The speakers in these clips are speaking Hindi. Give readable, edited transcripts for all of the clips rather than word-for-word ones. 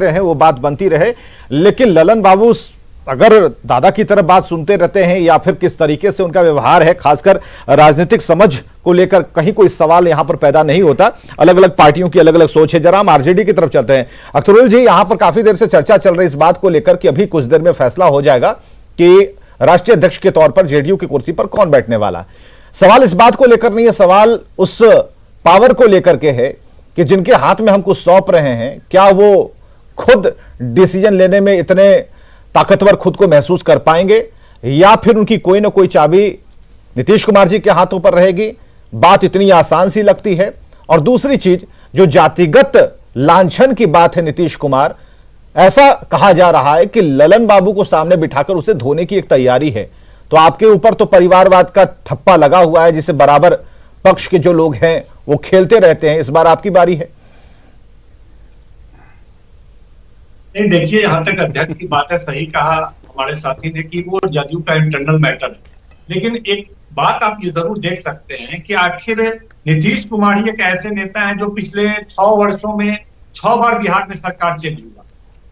रहे वो बात बनती रहे। लेकिन ललन बाबू अगर दादा की तरफ बात सुनते रहते हैं या फिर किस तरीके से उनका व्यवहार है, खासकर राजनीतिक समझ को लेकर कहीं कोई सवाल यहां पर पैदा नहीं होता। अलग अलग पार्टियों की अलग अलग सोच है। जरा हम आरजेडी की तरफ चलते हैं। अख्तरुल जी, यहां पर काफी देर से चर्चा चल रही इस बात को लेकर कि अभी कुछ देर में फैसला हो जाएगा कि राष्ट्रीय अध्यक्ष के तौर पर जेडीयू की कुर्सी पर कौन बैठने वाला है। सवाल इस बात को लेकर नहीं है, सवाल उस पावर को लेकर के है कि जिनके हाथ में हम कुछ सौंप रहे हैं, क्या वो खुद डिसीजन लेने में इतने ताकतवर खुद को महसूस कर पाएंगे या फिर उनकी कोई ना कोई चाबी नीतीश कुमार जी के हाथों पर रहेगी। बात इतनी आसान सी लगती है। और दूसरी चीज, जो जातिगत लांछन की बात है नीतीश कुमार, ऐसा कहा जा रहा है कि ललन बाबू को सामने बिठाकर उसे धोने की एक तैयारी है। तो आपके ऊपर तो परिवारवाद का ठप्पा लगा हुआ है, जिसे बराबर पक्ष के जो लोग हैं वो खेलते रहते हैं। इस बार आपकी बारी है। नहीं, देखिए, यहाँ तक अध्यक्ष की बात है, सही कहा हमारे साथी ने कि वो जदयू का इंटरनल मैटर है। लेकिन एक बात आप ये जरूर देख सकते हैं कि आखिर नीतीश कुमार ही एक ऐसे नेता हैं जो पिछले 6 वर्षों में 6 बार बिहार में सरकार चेंज हुआ।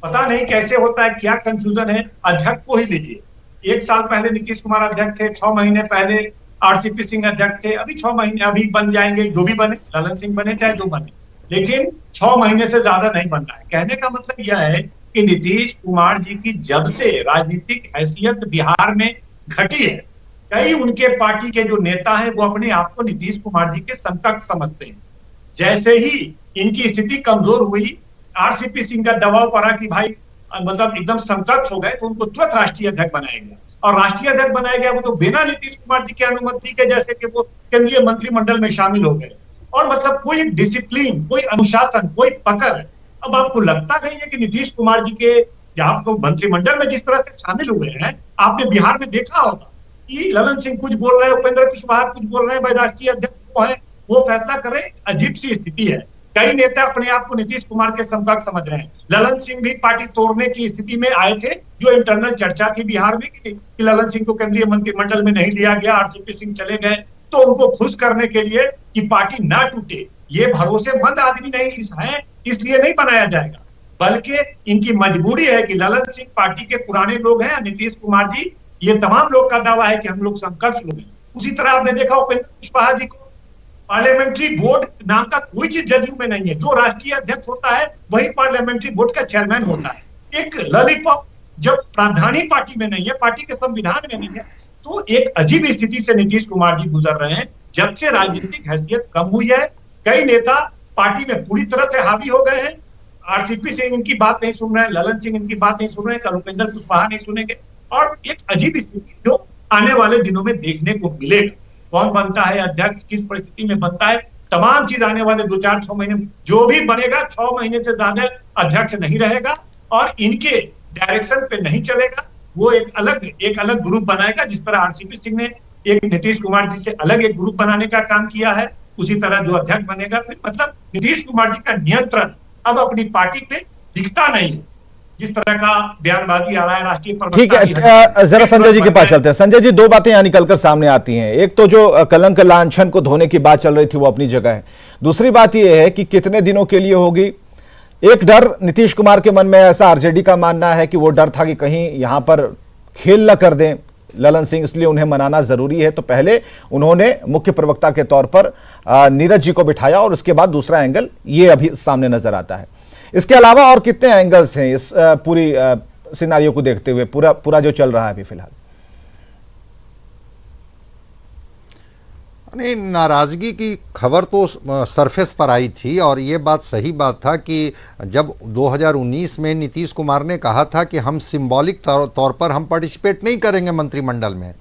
पता नहीं कैसे होता है, क्या कंफ्यूजन है। अध्यक्ष को ही लीजिए, 1 साल पहले नीतीश कुमार अध्यक्ष थे, 6 महीने पहले आरसीपी सिंह अध्यक्ष थे, अभी 6 महीने अभी बन जाएंगे, जो भी बने, ललन सिंह बने चाहे जो बने, लेकिन 6 महीने से ज्यादा नहीं बन रहा है। कहने का मतलब यह है कि नीतीश कुमार जी की जब से राजनीतिक हैसियत बिहार में घटी है, कई उनके पार्टी के जो नेता हैं वो अपने आप को नीतीश कुमार जी के समकक्ष समझते हैं। जैसे ही इनकी स्थिति कमजोर हुई, आरसीपी सिंह का दबाव पड़ा कि भाई मतलब एकदम समकक्ष हो गए, तो उनको तुरंत राष्ट्रीय अध्यक्ष बनाया गया। और राष्ट्रीय अध्यक्ष बनाया गया वो तो बिना नीतीश कुमार जी की अनुमति के, जैसे कि वो केंद्रीय मंत्रिमंडल में शामिल हो गए। और मतलब कोई डिसिप्लिन, कोई अनुशासन, कोई पकड़। अब आपको लगता नहीं है कि नीतीश कुमार जी के आपको मंत्रिमंडल में जिस तरह से शामिल हुए हैं, आपने बिहार में देखा होगा कि ललन सिंह कुछ बोल रहे हैं, उपेंद्र कुशवाहा कुछ बोल रहे हैं, भाई राष्ट्रीय अध्यक्ष वो है, वो फैसला करे। अजीब सी स्थिति है। कई नेता अपने आप को नीतीश कुमार के समकक्ष समझ रहे हैं। ललन सिंह भी पार्टी तोड़ने की स्थिति में आए थे, जो इंटरनल चर्चा थी बिहार में कि ललन सिंह को केंद्रीय मंत्रिमंडल में नहीं लिया गया, आरसीपी सिंह चले गए, तो उनको खुश करने के लिए कि पार्टी ना टूटे, ये भरोसेमंद आदमी नहीं है, इसलिए नहीं बनाया जाएगा, बल्कि इनकी मजबूरी है कि ललन सिंह पार्टी के पुराने लोग हैं, नीतीश कुमार जी, ये तमाम लोग का दावा है कि हम लोग समकक्ष लोग हैं। उसी तरह आपने देखा उपेंद्र कुशवाहा जी को पार्लियामेंट्री बोर्ड नाम का कोई चीज जदयू में नहीं है। जो राष्ट्रीय अध्यक्ष होता है वही पार्लियामेंट्री बोर्ड का चेयरमैन होता है। एक लॉलीपॉप जब प्राधानी पार्टी में नहीं है, पार्टी के संविधान में नहीं है, तो एक अजीब स्थिति से नीतीश कुमार जी गुजर रहे हैं। जब से राजनीतिक हैसियत कम हुई है, कई नेता पार्टी में पूरी तरह से हावी हो गए हैं। आरसीपी सिंह इनकी बात नहीं सुन रहे हैं, ललन सिंह इनकी बात नहीं सुन रहे हैं, कल उपेंद्र कुशवाहा नहीं सुनेंगे। और एक अजीब स्थिति जो आने वाले दिनों में देखने को मिलेगा। कौन बनता है अध्यक्ष, किस परिस्थिति में बनता है, तमाम चीज आने वाले 2-4-6 महीने में जो भी बनेगा, 6 महीने से ज्यादा अध्यक्ष नहीं रहेगा और इनके डायरेक्शन पे नहीं चलेगा। वो एक अलग ग्रुप बनाएगा। जिस तरह आरसीपी सिंह ने एक नीतीश कुमार जी से अलग एक ग्रुप बनाने का काम किया है, उसी तरह जो अध्यक्ष बनेगा, फिर मतलब नीतीश कुमार जी का नियंत्रण अब अपनी पार्टी पे दिखता नहीं है। जिस तरह का बयानबाजी आ रहा है राष्ट्रीय प्रवक्ता। ठीक है, जरा संजय जी के पास चलते हैं। संजय जी, 2 बातें यहां निकलकर सामने आती हैं। एक तो जो कलंक लांछन को धोने की बात चल रही थी वो अपनी जगह है। दूसरी बात यह है कि कितने दिनों के लिए होगी। एक डर नीतीश कुमार के मन में, ऐसा आरजेडी का मानना है कि वो डर था कि कहीं यहां पर खेल न कर दें ललन सिंह, इसलिए उन्हें मनाना जरूरी है। तो पहले उन्होंने मुख्य प्रवक्ता के तौर पर नीरज जी को बिठाया और उसके बाद दूसरा एंगल ये अभी सामने नजर आता है। इसके अलावा और कितने एंगल्स हैं इस पूरी सिनारियो को देखते हुए, पूरा जो चल रहा है अभी फिलहाल? नहीं, नाराजगी की खबर तो सरफेस पर आई थी और ये बात सही बात था कि जब 2019 में नीतीश कुमार ने कहा था कि हम सिंबॉलिक तौर पर हम पार्टिसिपेट नहीं करेंगे मंत्रिमंडल में,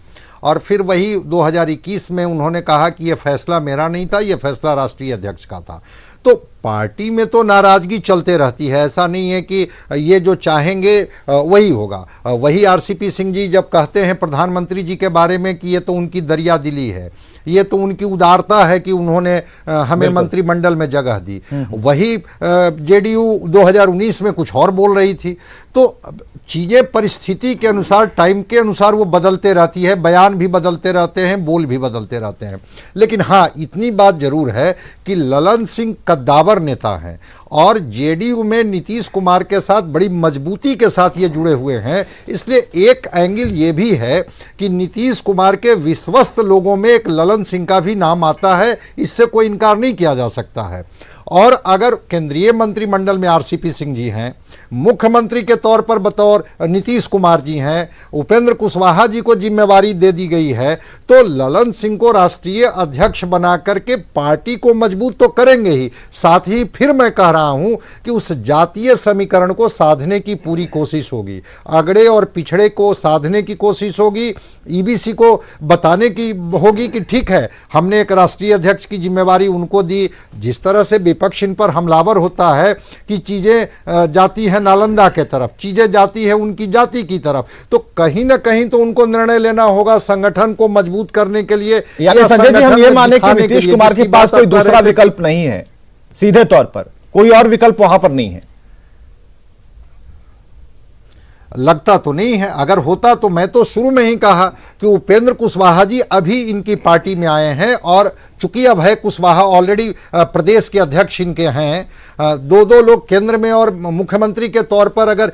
और फिर वही 2021 में उन्होंने कहा कि यह फैसला मेरा नहीं था, यह फैसला राष्ट्रीय अध्यक्ष का था। तो पार्टी में तो नाराजगी चलते रहती है, ऐसा नहीं है कि ये जो चाहेंगे वही होगा। वही आरसीपी सिंह जी जब कहते हैं प्रधानमंत्री जी के बारे में कि ये तो उनकी दरिया दिली है, ये तो उनकी उदारता है कि उन्होंने हमें मंत्रिमंडल में जगह दी, वही जेडीयू 2019 में कुछ और बोल रही थी। तो चीज़ें परिस्थिति के अनुसार, टाइम के अनुसार वो बदलते रहती है, बयान भी बदलते रहते हैं, बोल भी बदलते रहते हैं। लेकिन हाँ, इतनी बात जरूर है कि ललन सिंह कद्दावर नेता हैं और जेडीयू में नीतीश कुमार के साथ बड़ी मजबूती के साथ ये जुड़े हुए हैं। इसलिए एक एंगल ये भी है कि नीतीश कुमार के विश्वस्त लोगों में एक ललन सिंह का भी नाम आता है, इससे कोई इनकार नहीं किया जा सकता है। और अगर केंद्रीय मंत्रिमंडल में आरसीपी सिंह जी हैं, मुख्यमंत्री के तौर पर बतौर नीतीश कुमार जी हैं, उपेंद्र कुशवाहा जी को जिम्मेवारी दे दी गई है, तो ललन सिंह को राष्ट्रीय अध्यक्ष बना करके पार्टी को मजबूत तो करेंगे ही, साथ ही फिर मैं कह रहा हूं कि उस जातीय समीकरण को साधने की पूरी कोशिश होगी, अगड़े और पिछड़े को साधने की कोशिश होगी। ईबीसी को बताने की होगी कि ठीक है, हमने एक राष्ट्रीय अध्यक्ष की जिम्मेवारी उनको दी। जिस तरह से विपक्ष इन पर हमलावर होता है कि चीजें जाती है नालंदा के तरफ, चीजें जाती है उनकी जाति की तरफ, तो कहीं ना कहीं तो उनको निर्णय लेना होगा संगठन को मजबूत करने के लिए। यानी संजय जी, हम ये माने कि नीतीश कुमार के पास कोई दूसरा विकल्प नहीं है, सीधे तौर पर कोई और विकल्प वहां पर नहीं है। लगता तो नहीं है, अगर होता तो मैं तो शुरू में ही कहा कि उपेंद्र कुशवाहा जी अभी इनकी पार्टी में आए हैं और चूंकि अभय कुशवाहा ऑलरेडी प्रदेश के अध्यक्ष इनके हैं, दो लोग केंद्र में और मुख्यमंत्री के तौर पर अगर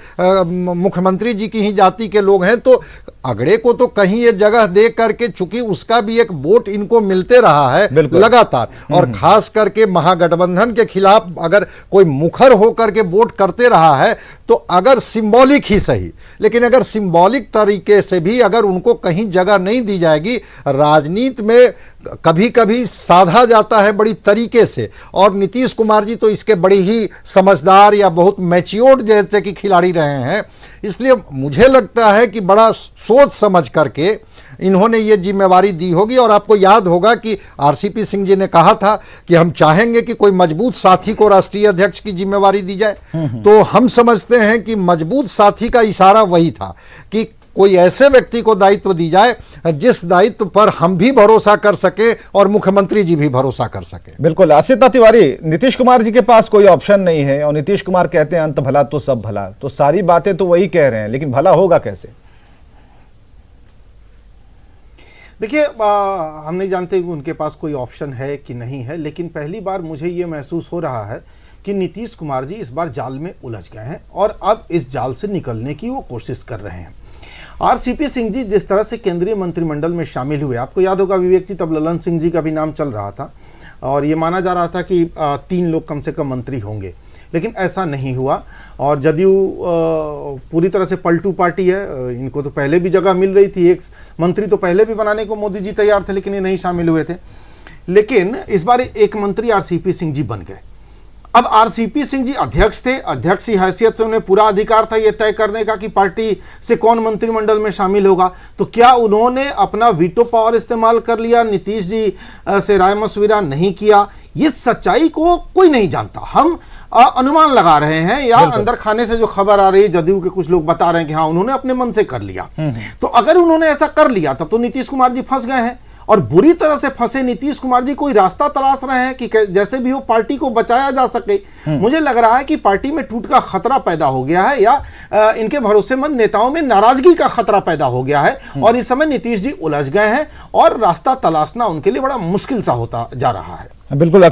मुख्यमंत्री जी की ही जाति के लोग हैं, तो अगड़े को तो कहीं ये जगह दे करके, चूंकि उसका भी एक वोट इनको मिलते रहा है लगातार, और खास करके महागठबंधन के खिलाफ अगर कोई मुखर होकर के वोट करते रहा है, तो अगर सिंबॉलिक ही सही, लेकिन अगर सिंबॉलिक तरीके से भी अगर उनको कहीं जगह नहीं दी जाएगी, राजनीति में कभी कभी साधा जाता है बड़ी तरीके से, और नीतीश कुमार जी तो इसके बड़ी ही समझदार या बहुत मैच्योर्ड जैसे कि खिलाड़ी रहे हैं। इसलिए मुझे लगता है कि बड़ा सोच समझ करके इन्होंने ये जिम्मेवारी दी होगी। और आपको याद होगा कि आरसीपी सिंह जी ने कहा था कि हम चाहेंगे कि कोई मजबूत साथी को राष्ट्रीय अध्यक्ष की जिम्मेवारी दी जाए, तो हम समझते हैं कि मजबूत साथी का इशारा वही था कि कोई ऐसे व्यक्ति को दायित्व दी जाए जिस दायित्व पर हम भी भरोसा कर सके और मुख्यमंत्री जी भी भरोसा कर सके। बिल्कुल आसिता तिवारी, नीतीश कुमार जी के पास कोई ऑप्शन नहीं है और नीतीश कुमार कहते हैं अंत भला तो सब भला, तो सारी बातें तो वही कह रहे हैं, लेकिन भला होगा कैसे? देखिए, हम नहीं जानते कि उनके पास कोई ऑप्शन है कि नहीं है, लेकिन पहली बार मुझे ये महसूस हो रहा है कि नीतीश कुमार जी इस बार जाल में उलझ गए हैं और अब इस जाल से निकलने की वो कोशिश कर रहे हैं। आरसीपी सिंह जी जिस तरह से केंद्रीय मंत्रिमंडल में शामिल हुए, आपको याद होगा विवेक जी, तब ललन सिंह जी का भी नाम चल रहा था और ये माना जा रहा था कि 3 लोग कम से कम मंत्री होंगे, लेकिन ऐसा नहीं हुआ। और जदयू पूरी तरह से पलटू पार्टी है, इनको तो पहले भी जगह मिल रही थी, एक मंत्री तो पहले भी बनाने को मोदी जी तैयार थे, लेकिन ये नहीं शामिल हुए थे। लेकिन इस बार एक मंत्री आरसीपी सिंह जी बन गए। अब आरसीपी सिंह जी अध्यक्ष थे, अध्यक्ष की हैसियत से उन्हें पूरा अधिकार था यह तय करने का कि पार्टी से कौन मंत्रिमंडल में शामिल होगा। तो क्या उन्होंने अपना वीटो पावर इस्तेमाल कर लिया, नीतीश जी से राय मशविरा नहीं किया? ये सच्चाई को कोई नहीं जानता, हम अनुमान लगा रहे हैं या अंदर खाने से जो खबर आ रही है, जदयू के कुछ लोग बता रहे हैं कि हाँ उन्होंने अपने मन से कर लिया। तो अगर उन्होंने ऐसा कर लिया तब तो नीतीश कुमार जी फंस गए हैं, और बुरी तरह से फंसे नीतीश कुमार जी कोई रास्ता तलाश रहे हैं कि जैसे भी हो पार्टी को बचाया जा सके। मुझे लग रहा है कि पार्टी में टूट का खतरा पैदा हो गया है या इनके भरोसेमंद नेताओं में नाराजगी का खतरा पैदा हो गया है, और इस समय नीतीश जी उलझ गए हैं और रास्ता तलाशना उनके लिए बड़ा मुश्किल सा होता जा रहा है। बिल्कुल।